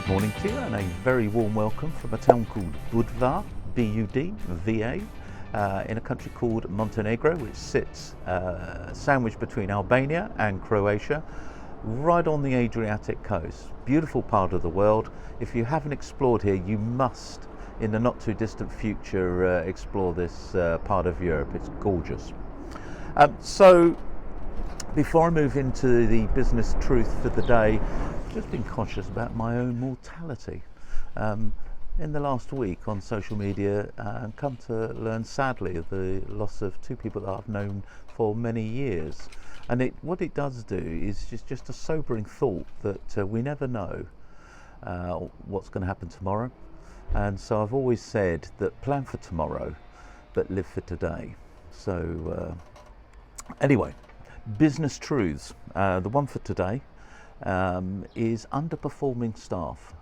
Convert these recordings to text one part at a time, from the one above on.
Good morning to you, and a very warm welcome from a town called Budva, B-U-D-V-A, in a country called Montenegro, which sits sandwiched between Albania and Croatia, right on the Adriatic coast. Beautiful part of the world. If you haven't explored here, you must, in the not too distant future, explore this part of Europe. It's gorgeous. So before I move into the business truth for the day, I've just been conscious about my own mortality. In the last week on social media, come to learn sadly of the loss of two people that I've known for many years. And what it does do is just a sobering thought that we never know what's going to happen tomorrow. And so I've always said that plan for tomorrow, but live for today. So anyway, business truths. The one for today is underperforming staff.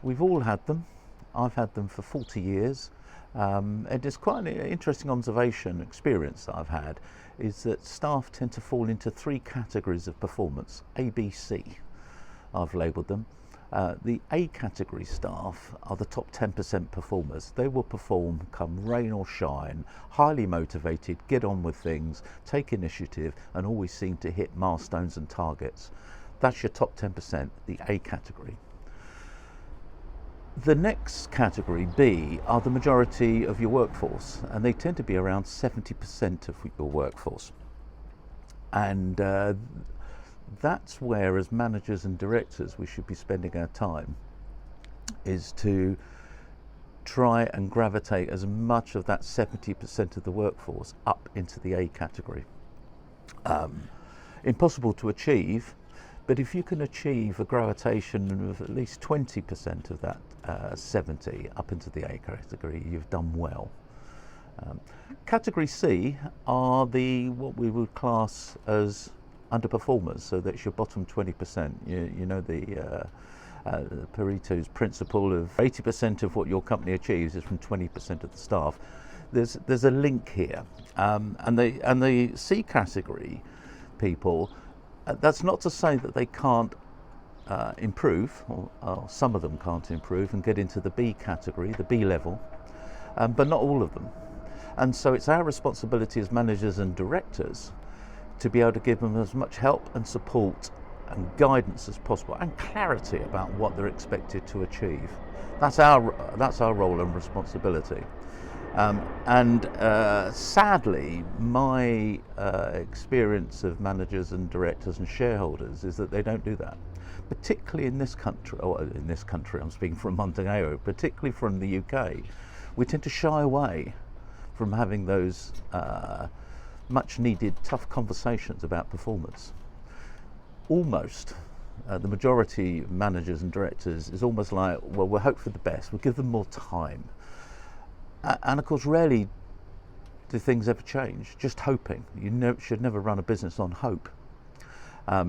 We've all had them. I've had them for 40 years. And it's quite an interesting observation, experience that I've had, is that staff tend to fall into three categories of performance, A, B, C, I've labelled them. The A category staff are the top 10% performers. They will perform come rain or shine, highly motivated, get on with things, take initiative, and always seem to hit milestones and targets. That's your top 10%, the A category. The next category, B, are the majority of your workforce, and they tend to be around 70% of your workforce. And that's where, as managers and directors, we should be spending our time, is to try and gravitate as much of that 70% of the workforce up into the A category. Impossible to achieve, but if you can achieve a gravitation of at least 20% of that 70 up into the A category, you've done well. Category C are what we would class as underperformers, so that's your bottom 20%. You know the Pareto's principle of 80% of what your company achieves is from 20% of the staff. There's a link here, and the C category people. That's not to say that they can't improve, or some of them can't improve and get into the B category, the B level, but not all of them. And so it's our responsibility as managers and directors to be able to give them as much help and support and guidance as possible, and clarity about what they're expected to achieve. That's our role and responsibility. Sadly, my experience of managers and directors and shareholders is that they don't do that. Particularly in this country, I'm speaking from Montenegro, particularly from the UK, we tend to shy away from having those much needed tough conversations about performance. Almost the majority of managers and directors is almost like, well, we'll hope for the best, we'll give them more time. And of course, rarely do things ever change, just hoping. You should never run a business on hope.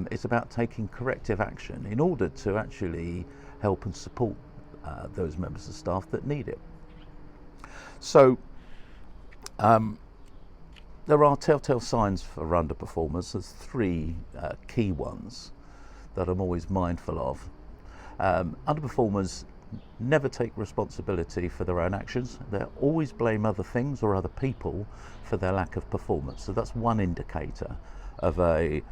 It's about taking corrective action in order to actually help and support those members of staff that need it. So there are telltale signs for underperformers. There's three key ones that I'm always mindful of. Underperformers never take responsibility for their own actions. They always blame other things or other people for their lack of performance. So that's one indicator of a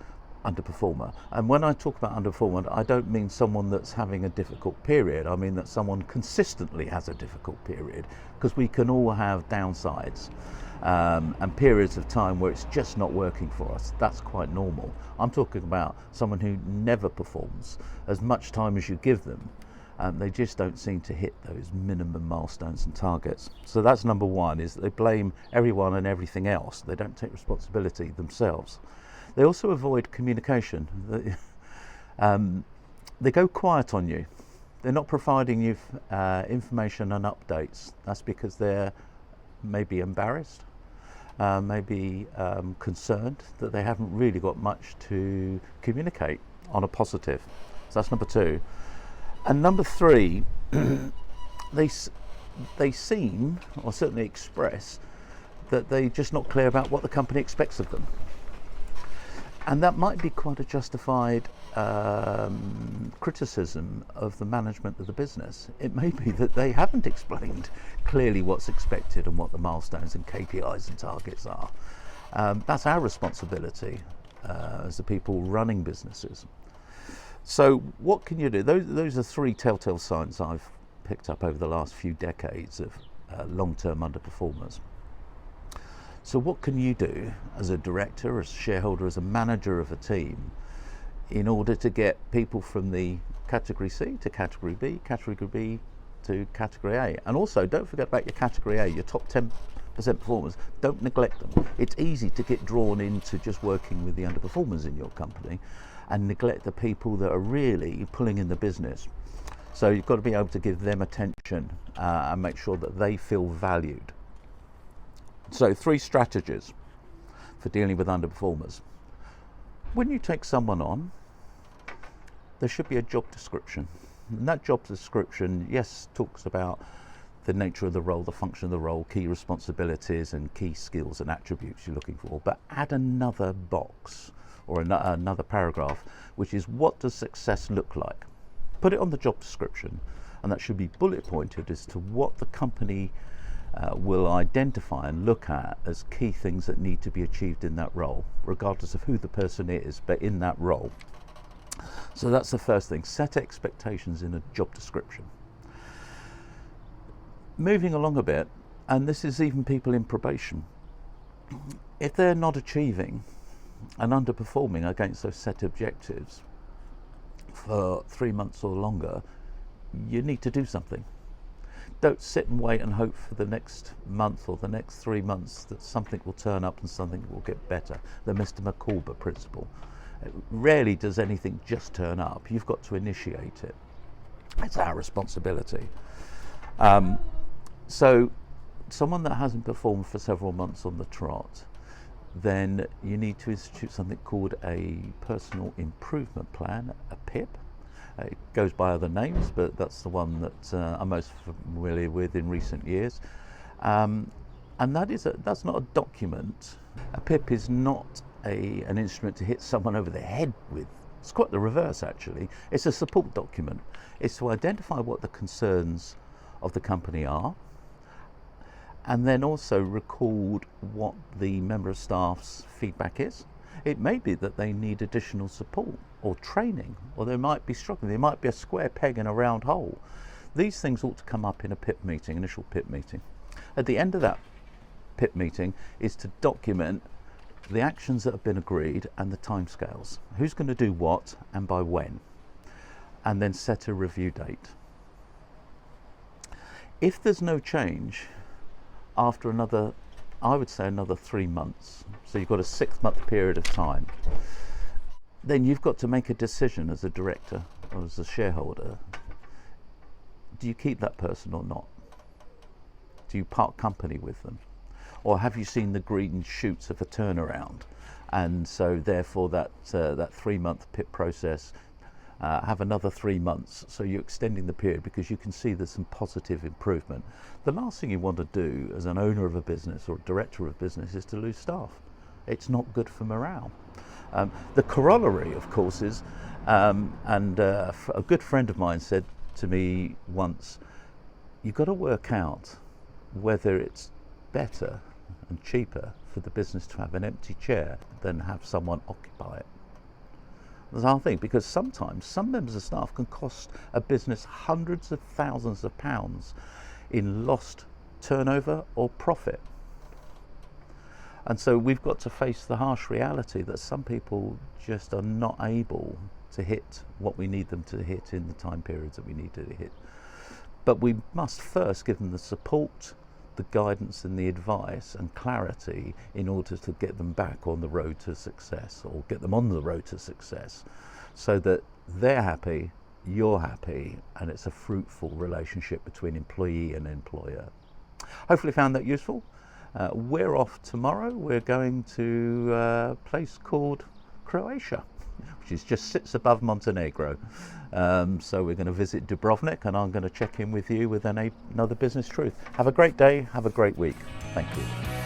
underperformer. And when I talk about underperformer, I don't mean someone that's having a difficult period. I mean that someone consistently has a difficult period, because we can all have downsides and periods of time where it's just not working for us. That's quite normal. I'm talking about someone who never performs as much time as you give them. They just don't seem to hit those minimum milestones and targets. So that's number one, is they blame everyone and everything else. They don't take responsibility themselves. They also avoid communication. They go quiet on you. They're not providing you information and updates. That's because they're maybe embarrassed, maybe concerned that they haven't really got much to communicate on a positive. So that's number two. And number three, they seem, or certainly express, that they're just not clear about what the company expects of them. And that might be quite a justified criticism of the management of the business. It may be that they haven't explained clearly what's expected and what the milestones and KPIs and targets are. That's our responsibility as the people running businesses. So what can you do? Those are three telltale signs I've picked up over the last few decades of long-term underperformers. So what can you do as a director, as a shareholder, as a manager of a team in order to get people from the category C to category B to category A? And also don't forget about your category A, your top 10% performers. Don't neglect them. It's easy to get drawn into just working with the underperformers in your company and neglect the people that are really pulling in the business. So you've got to be able to give them attention and make sure that they feel valued. So 3 strategies for dealing with underperformers. When you take someone on, there should be a job description. And that job description, yes, talks about the nature of the role, the function of the role, key responsibilities and key skills and attributes you're looking for, but add another box or another paragraph, which is what does success look like? Put it on the job description, and that should be bullet pointed as to what the company will identify and look at as key things that need to be achieved in that role, regardless of who the person is, but in that role. So that's the first thing, set expectations in a job description. Moving along a bit, and this is even people in probation, if they're not achieving and underperforming against those set objectives for 3 months or longer, you need to do something. Don't sit and wait and hope for the next month or the next 3 months that something will turn up and something will get better. The Mr. McCorber principle. Rarely does anything just turn up. You've got to initiate it. It's our responsibility. So someone that hasn't performed for several months on the trot, then you need to institute something called a personal improvement plan, a PIP. It goes by other names, but that's the one that I'm most familiar with in recent years. And that's not a document. A PIP is not an instrument to hit someone over the head with. It's quite the reverse, actually. It's a support document. It's to identify what the concerns of the company are, and then also record what the member of staff's feedback is. It may be that they need additional support or training, or they might be struggling. There might be a square peg in a round hole. These things ought to come up in a PIP meeting, initial PIP meeting. At the end of that PIP meeting is to document the actions that have been agreed and the timescales. Who's going to do what and by when? And then set a review date. If there's no change after another, I would say another 3 months, so you've got a 6-month period of time, then you've got to make a decision as a director or as a shareholder. Do you keep that person or not? Do you part company with them? Or have you seen the green shoots of a turnaround? And so therefore that 3-month PIP process, have another 3 months, so you're extending the period because you can see there's some positive improvement. The last thing you want to do as an owner of a business or a director of a business is to lose staff. It's not good for morale. The corollary, of course, is, a good friend of mine said to me once, you've got to work out whether it's better and cheaper for the business to have an empty chair than have someone occupy it. That's our thing, because sometimes some members of staff can cost a business hundreds of thousands of pounds in lost turnover or profit. And so we've got to face the harsh reality that some people just are not able to hit what we need them to hit in the time periods that we need to hit. But we must first give them the support, the guidance and the advice and clarity in order to get them back on the road to success, or get them on the road to success, so that they're happy, you're happy, and it's a fruitful relationship between employee and employer. Hopefully found that useful. We're off tomorrow. We're going to a place called Croatia, which just sits above Montenegro. So we're going to visit Dubrovnik, and I'm going to check in with you with another business truth. Have a great day. Have a great week. Thank you.